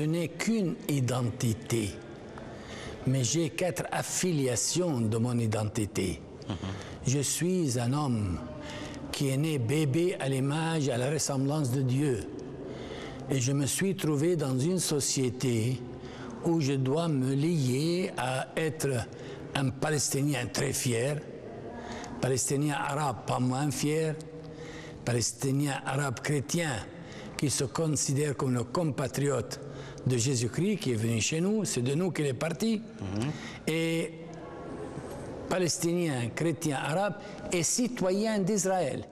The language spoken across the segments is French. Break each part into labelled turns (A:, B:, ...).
A: Je n'ai qu'une identité, mais j'ai 4 affiliations de mon identité. Je suis un homme qui est né bébé à l'image et à la ressemblance de Dieu. Et je me suis trouvé dans une société où je dois me lier à être un Palestinien très fier, Palestinien arabe pas moins fier, Palestinien arabe chrétien qui se considère comme le compatriote de Jésus-Christ qui est venu chez nous, c'est de nous qu'il est parti, et Palestinien, chrétien, arabe et citoyen d'Israël.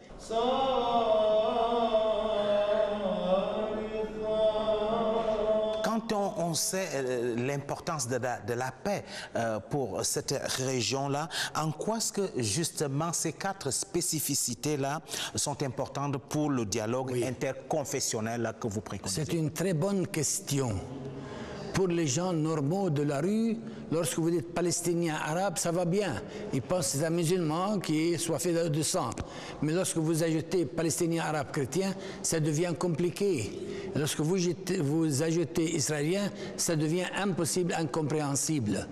B: Quand on sait l'importance de la paix pour cette région-là, en quoi est-ce que justement ces 4 spécificités-là sont importantes pour le dialogue interconfessionnel là, que vous préconisez?
A: C'est une très bonne question. Pour les gens normaux de la rue, lorsque vous dites palestinien arabe, ça va bien. Ils pensent que c'est un musulman qui est soifé de sang. Mais lorsque vous ajoutez palestinien arabe chrétien, ça devient compliqué. Lorsque vous ajoutez israélien, ça devient impossible, incompréhensible.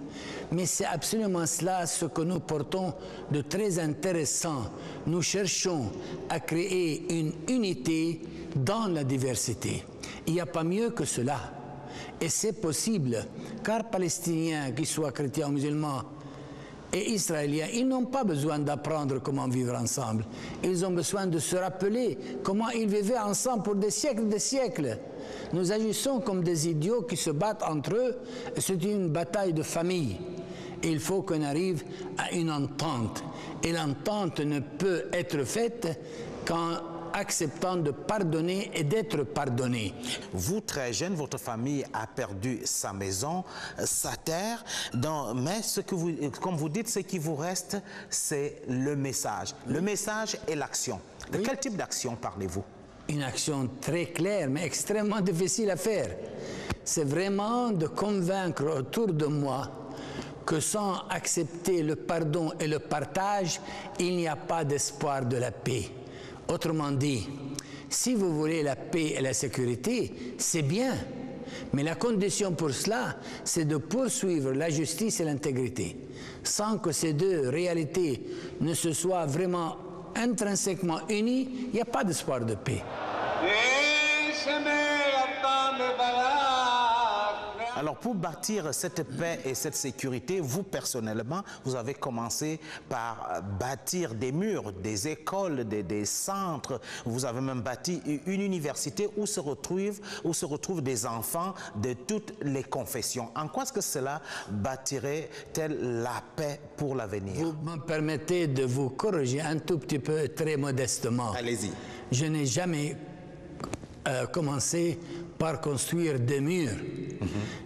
A: Mais c'est absolument cela ce que nous portons de très intéressant. Nous cherchons à créer une unité dans la diversité. Il n'y a pas mieux que cela. Et c'est possible, car Palestiniens, qu'ils soient chrétiens ou musulmans, et Israéliens, ils n'ont pas besoin d'apprendre comment vivre ensemble. Ils ont besoin de se rappeler comment ils vivaient ensemble pour des siècles et des siècles. Nous agissons comme des idiots qui se battent entre eux. C'est une bataille de famille. Et il faut qu'on arrive à une entente. Et l'entente ne peut être faite qu'en acceptant de pardonner et d'être pardonné.
B: Vous, très jeune, votre famille a perdu sa maison, sa terre, mais ce que vous, comme vous dites, ce qui vous reste, c'est le message. Le message et l'action. De quel type d'action parlez-vous?
A: Une action très claire, mais extrêmement difficile à faire. C'est vraiment de convaincre autour de moi que sans accepter le pardon et le partage, il n'y a pas d'espoir de la paix. Autrement dit, si vous voulez la paix et la sécurité, c'est bien. Mais la condition pour cela, c'est de poursuivre la justice et l'intégrité. Sans que ces 2 réalités ne se soient vraiment intrinsèquement unies, il n'y a pas d'espoir de paix.
B: Alors, pour bâtir cette paix et cette sécurité, vous, personnellement, vous avez commencé par bâtir des murs, des écoles, des centres. Vous avez même bâti une université où se retrouvent des enfants de toutes les confessions. En quoi est-ce que cela bâtirait-elle la paix pour l'avenir?
A: Vous me permettez de vous corriger un tout petit peu, très modestement.
B: Allez-y.
A: Je n'ai jamais commencé par construire des murs.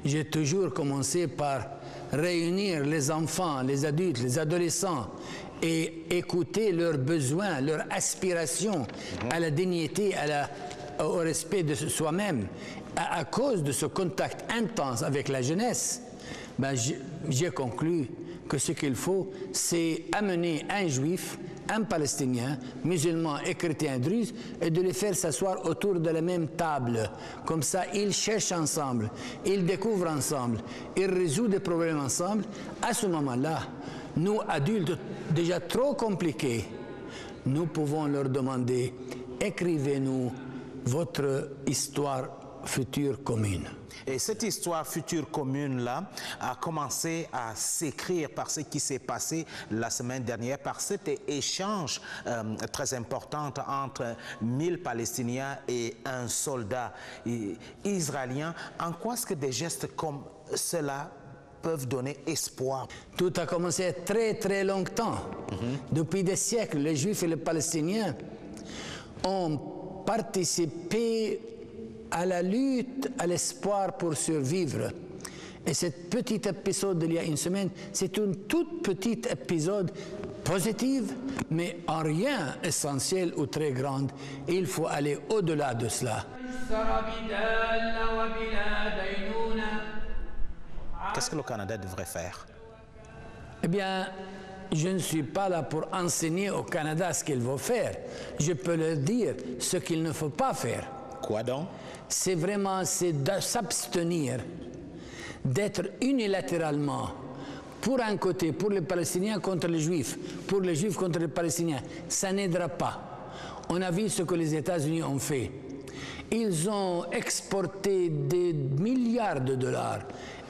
A: J'ai toujours commencé par réunir les enfants, les adultes, les adolescents et écouter leurs besoins, leurs aspirations à la dignité, au respect de soi-même. À cause de ce contact intense avec la jeunesse, j'ai conclu que ce qu'il faut, c'est amener un juif, un palestinien, musulman et chrétien druze, et de les faire s'asseoir autour de la même table. Comme ça, ils cherchent ensemble, ils découvrent ensemble, ils résolvent des problèmes ensemble. À ce moment-là, nous, adultes déjà trop compliqués, nous pouvons leur demander, écrivez-nous votre histoire future commune.
B: Et cette histoire future commune-là a commencé à s'écrire par ce qui s'est passé la semaine dernière, par cet échange très important entre 1000 Palestiniens et un soldat israélien. En quoi est-ce que des gestes comme cela peuvent donner espoir?
A: Tout a commencé très très longtemps. Depuis des siècles, les Juifs et les Palestiniens ont participé à la lutte, à l'espoir pour survivre. Et ce petit épisode d'il y a une semaine, c'est une toute petite épisode positive, mais en rien essentiel ou très grande. Et il faut aller au-delà de cela.
B: Qu'est-ce que le Canada devrait faire?
A: Eh bien, je ne suis pas là pour enseigner au Canada ce qu'il faut faire. Je peux leur dire ce qu'il ne faut pas faire.
B: Quoi donc?
A: C'est vraiment de s'abstenir d'être unilatéralement pour un côté, pour les Palestiniens contre les Juifs, pour les Juifs contre les Palestiniens. Ça n'aidera pas. On a vu ce que les États-Unis ont fait. Ils ont exporté des milliards de dollars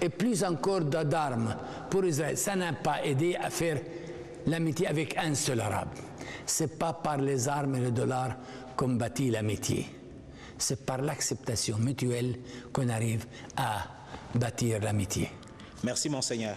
A: et plus encore d'armes pour Israël. Ça n'a pas aidé à faire l'amitié avec un seul arabe. Ce n'est pas par les armes et les dollars qu'on bâtit l'amitié. C'est par l'acceptation mutuelle qu'on arrive à bâtir l'amitié.
B: Merci, Monseigneur.